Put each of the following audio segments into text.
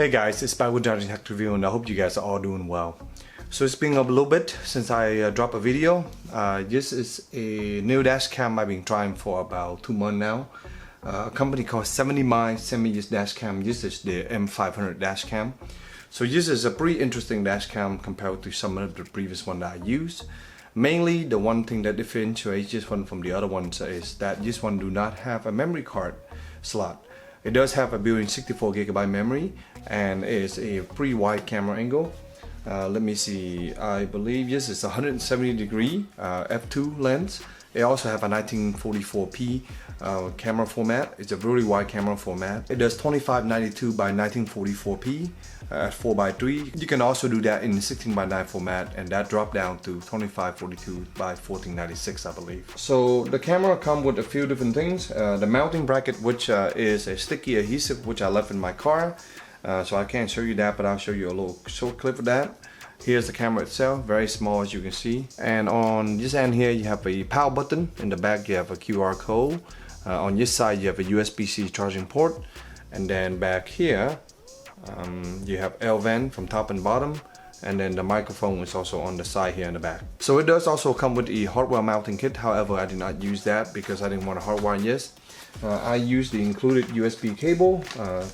Hey guys, it's Bike with Johnny Tech Review, and I hope you guys are all doing well. So it's been a little bit since I dropped a video. This is a new dash cam I've been trying for about 2 months now. A company called 70 Miles sent me this dash cam. This is the M500 dash cam. So this is a pretty interesting dash cam compared to some of the previous one that I used. Mainly the one thing that differentiates this one from the other ones is that this one do not have a memory card slot. It does have a built-in 64GB memory and is a pretty wide camera angle. Let me see, I believe this is 170 degree f2 lens. It also have a 1944p camera format. It's a really wide camera format. It does 2592 by 1944p at 4:3. You can also do that in 16:9 format, and that dropped down to 2542 by 1496, I believe. So the camera comes with a few different things. The mounting bracket, which is a sticky adhesive, which I left in my car. So I can't show you that, but I'll show you a little short clip of that. Here's the camera itself, very small as you can see. And on this end here, you have a power button. In the back, you have a QR code. On this side, you have a USB-C charging port. And then back here, you have L-vent from top and bottom. And then the microphone is also on the side here in the back. So it does also come with a hardware mounting kit. However, I did not use that because I didn't want to hardwire this. I used the included USB cable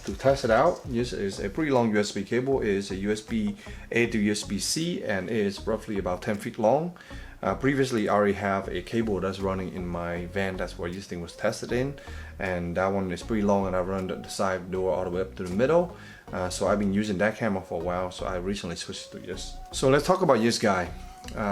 to test it out. This is a pretty long USB cable. It is a USB-A to USB-C and is roughly about 10 feet long. Previously, I already have a cable that's running in my van. That's where this thing was tested in. And that one is pretty long, and I run the side door all the way up to the middle. So I've been using that camera for a while, so I recently switched to this. So let's talk about this guy.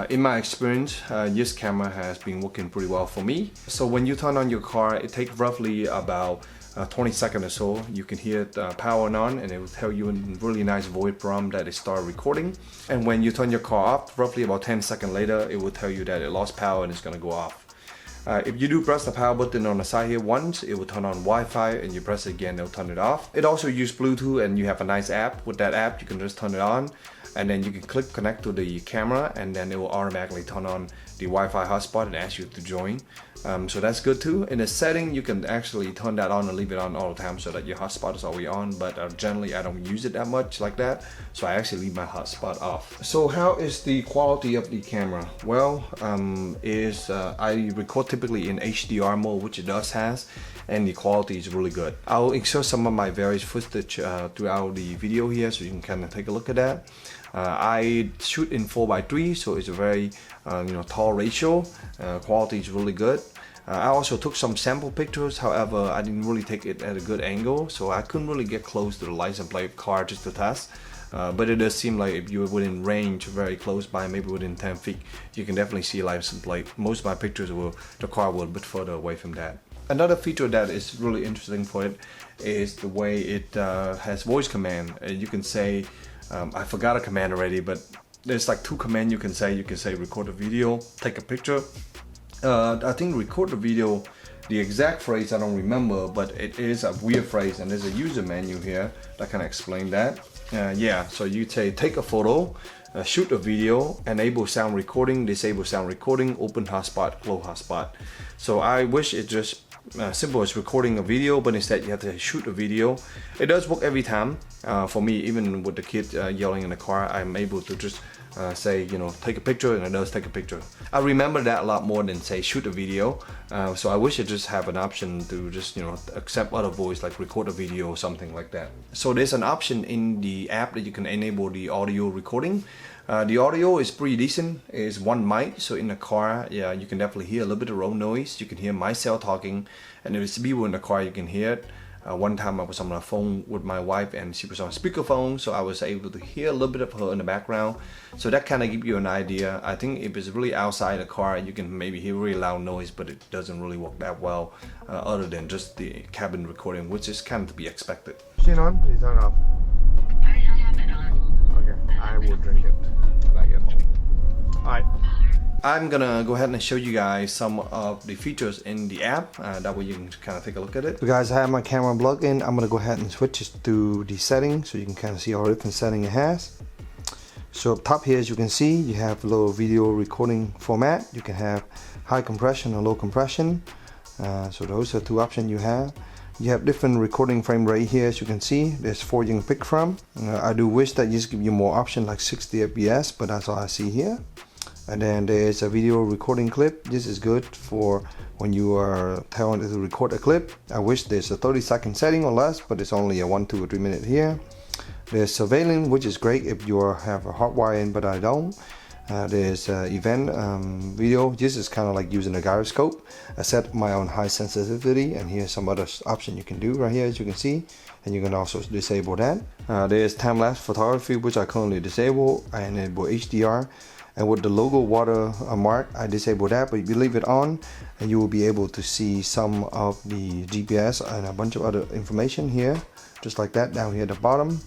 In my experience, this camera has been working pretty well for me. So when you turn on your car, it takes roughly about 20 seconds or so. You can hear it powering on, and it will tell you in really nice voice prompt that it started recording. And when you turn your car off, roughly about 10 seconds later, it will tell you that it lost power and it's gonna go off. If you do press the power button on the side here once, it will turn on Wi-Fi, and you press it again, it'll turn it off. It also uses Bluetooth, and you have a nice app. With that app, you can just turn it on, and then you can click connect to the camera, and then it will automatically turn on the Wi-Fi hotspot and ask you to join. So that's good too. In the setting, you can actually turn that on and leave it on all the time so that your hotspot is always on, but generally I don't use it that much like that, so I actually leave my hotspot off. So how is the quality of the camera? Well, I record typically in HDR mode, which it does has, and the quality is really good. I'll insert some of my various footage throughout the video here, so you can kind of take a look at that. I shoot in 4:3, so it's a very tall ratio. Quality is really good. I also took some sample pictures. However, I didn't really take it at a good angle, so I couldn't really get close to the license plate car just to test. But it does seem like if you're within range, very close by, maybe within 10 feet, you can definitely see a license plate. Most of my pictures the car will a bit further away from that. Another feature that is really interesting for it is the way it has voice command. You can say, I forgot a command already, but there's like 2 commands you can say. You can say record a video, take a picture. I think record the video, the exact phrase I don't remember, but it is a weird phrase, and there's a user menu here that can explain that. Yeah, so you say take a photo, shoot a video, enable sound recording, disable sound recording, open hotspot, close hotspot. So I wish it just simple as recording a video, but instead you have to shoot a video. It does work every time. For me, even with the kid yelling in the car, I'm able to just say, take a picture, and it does take a picture. I remember that a lot more than say shoot a video. So I wish it just have an option to just accept other voice, like record a video or something like that. So there's an option in the app that you can enable the audio recording. The audio is pretty decent. It's one mic, so in the car, yeah, you can definitely hear a little bit of road noise. You can hear myself talking, and if it's people in the car, you can hear it. One time I was on the phone with my wife, and she was on speakerphone, so I was able to hear a little bit of her in the background. So that kind of gives you an idea. I think if it's really outside the car, you can maybe hear really loud noise, but it doesn't really work that well, other than just the cabin recording, which is kind of to be expected. Machine on? Please turn it off. I have it on. Okay, I will drink it when I get home. Alright. I'm gonna go ahead and show you guys some of the features in the app. That way you can kind of take a look at it. So guys, I have my camera plugged in. I'm gonna go ahead and switch it to the settings so you can kind of see all the different settings it has. So up top here, as you can see, you have a little video recording format. You can have high compression or low compression. So those are 2 options you have. You have different recording frame rate here, as you can see. There's 4 you can pick from. I do wish that just give you more options like 60 fps, but that's all I see here. And then there's a video recording clip. This is good for when you are telling it to record a clip. I wish there's a 30-second setting or less, but it's only a 1, 2, or 3 minute here. There's surveillance, which is great if you have a hot wire in, but I don't. There's event video. This is kind of like using a gyroscope. I set my own high sensitivity, and here's some other option you can do right here, as you can see, and you can also disable that. There's time-lapse photography, which I currently disable. I enable HDR, and with the logo watermark, I disable that. But if you leave it on, and you will be able to see some of the GPS and a bunch of other information here, just like that down here at the bottom.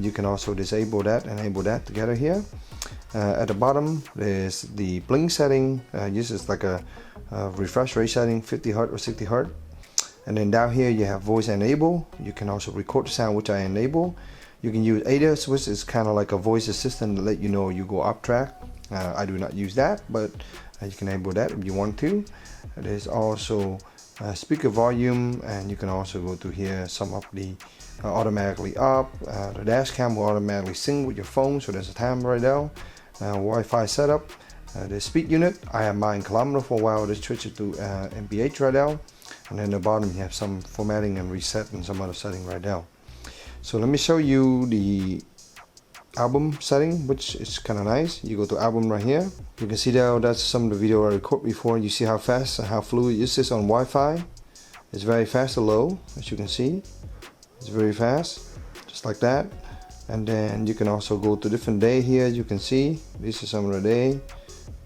You can also disable that, enable that together here. At the bottom there's the blink setting. This is like a refresh rate setting, 50 Hz or 60 Hz. And then down here you have voice enable. You can also record the sound, which I enable. You can use ADAS, which is kind of like a voice assistant to let you know you go off track. I do not use that, but you can enable that if you want to. There's also speaker volume, and you can also go to here some of the automatically up. The dash cam will automatically sync with your phone, so there's a timer right now. Wi-Fi setup. The speed unit, I have mine kilometer for a while. Just switch it to MPH right now. And then at the bottom you have some formatting and reset and some other setting right now. So let me show you the album setting, which is kind of nice. You go to album right here. You can see there, that's some of the video I recorded before. You see how fast and how fluid this is on Wi-Fi. It's very fast and low, as you can see. It's very fast, just like that. And then you can also go to different day here. You can see this is some of the day,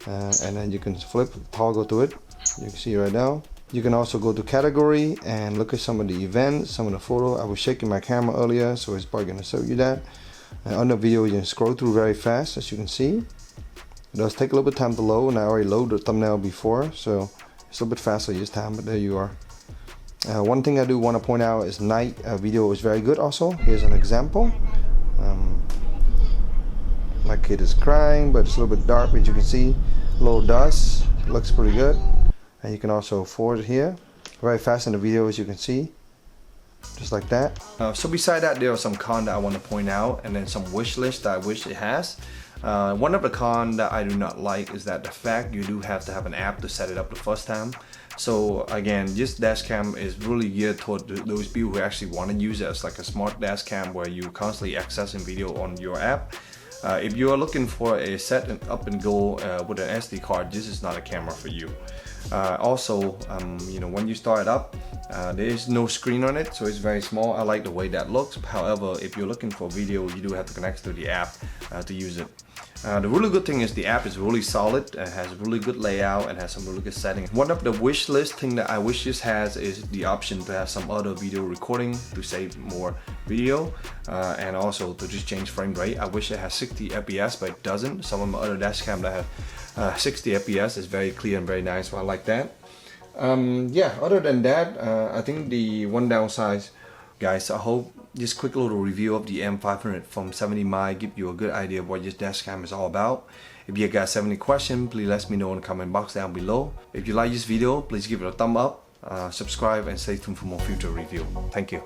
and then you can flip, toggle to it. You can see right now. You can also go to category and look at some of the events, some of the photo. I was shaking my camera earlier, so it's probably gonna show you that. And on the video, you can scroll through very fast, as you can see. It does take a little bit of time to load, and I already loaded the thumbnail before, so it's a little bit faster this time, but there you are. One thing I do want to point out is night video is very good also. Here's an example. My kid is crying, but it's a little bit dark, but you can see low dust. It looks pretty good. And you can also forward it here. Very fast in the video, as you can see. Just like that. So beside that, there are some cons that I want to point out, and then some wish list that I wish it has. One of the cons that I do not like is that the fact you do have to have an app to set it up the first time. So again, this dash cam is really geared toward those people who actually want to use it as like a smart dash cam where you constantly accessing video on your app. If you are looking for a set and up and go with an SD card, this is not a camera for you. Also, you know, when you start it up, there is no screen on it, so it's very small. I like the way that looks. However, if you're looking for video, you do have to connect to the app to use it. The really good thing is the app is really solid, it has a really good layout, and has some really good settings. One of the wish list thing that I wish this has is the option to have some other video recording to save more video, and also to just change frame rate. I wish it has 60 fps, but it doesn't. Some of my other dash cam that have 60 fps is very clear and very nice, so I like that. Yeah, other than that, I think the one downside, guys, I hope this quick little review of the M500 from 70mi give you a good idea of what this dash cam is all about. If you guys have any questions, please let me know in the comment box down below. If you like this video, please give it a thumb up, subscribe, and stay tuned for more future review. Thank you.